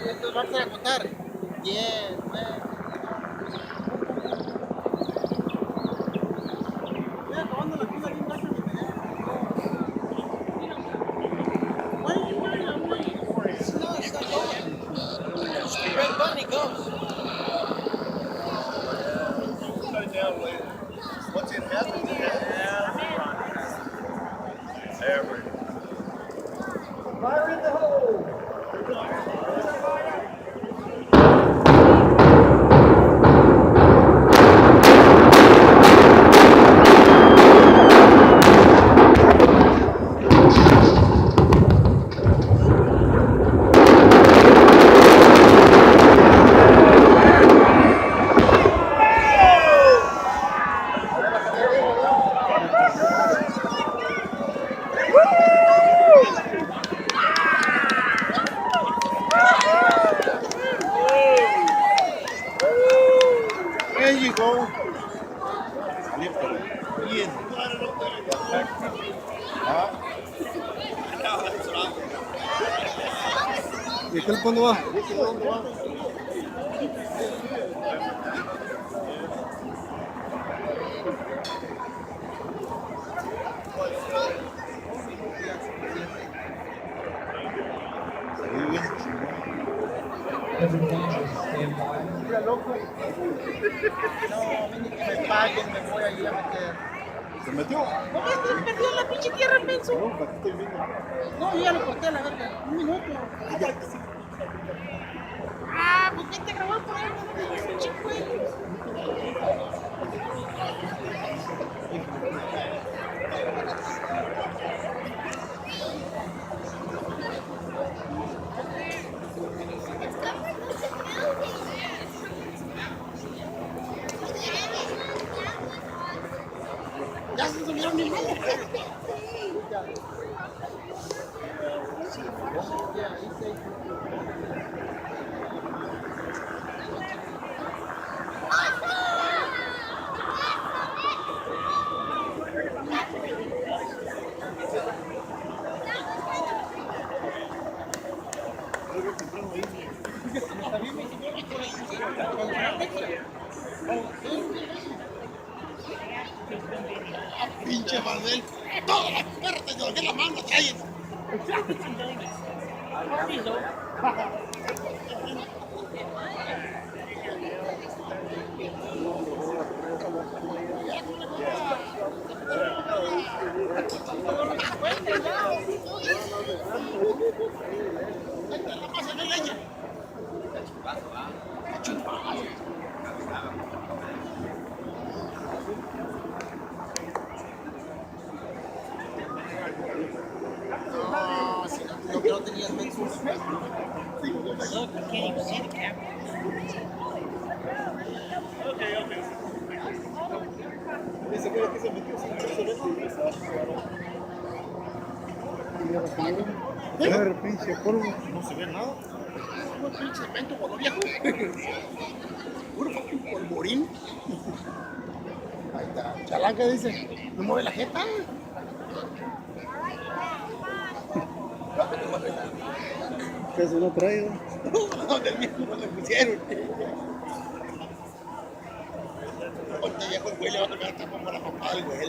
Entonces vamos a contar. 10, 9. Estoy acabando la fila bien gacho que tenía. It's not going. Red Bunny goes. Cut it down later. Once it happens, it happens. There we go. Fire in the hole! There you go. Bien. ¿Y aquel cuándo va? Mira, loco. No, a mí ni que me paguen, me voy ahí a meter. ¿Se metió? No, me perdí en la pinche tierra, menso. No, aquí estoy viendo. No, yo ya lo corté a la verga. Un minuto. Ah, pues vete a grabar por ahí, no me pinche güey. Ya se subieron mi luz. Pinche Manuel, todas las perras te dejé la mano, calles. No, que no tenías mensos. Look, I can't even see the camera. Dice que aquí se metió sin que se ve. A ver, pinche polvo. No se ve nada. Un pinche cemento por lo viejo. Puro fucking polvorín. Ahí está. Chalanca dice, no mueve la jeta. Casi no trae, ¿Dónde el viejo no le pusieron? Ahorita viejo el güey le va a tocar hasta como la papá del güey.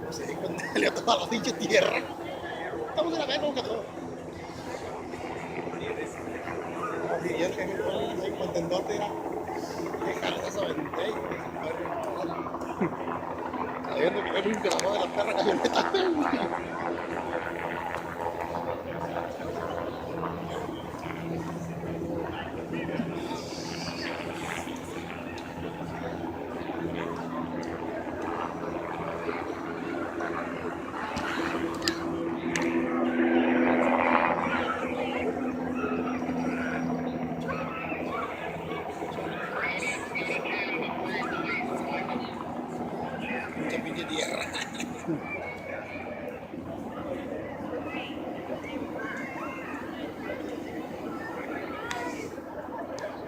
No sé, cuando le toda la pinche tierra. Estamos en la verga, que todo. Y ya que el contendote era. Déjale eso a vender. Sabiendo que yo nunca la voy de la perra camioneta.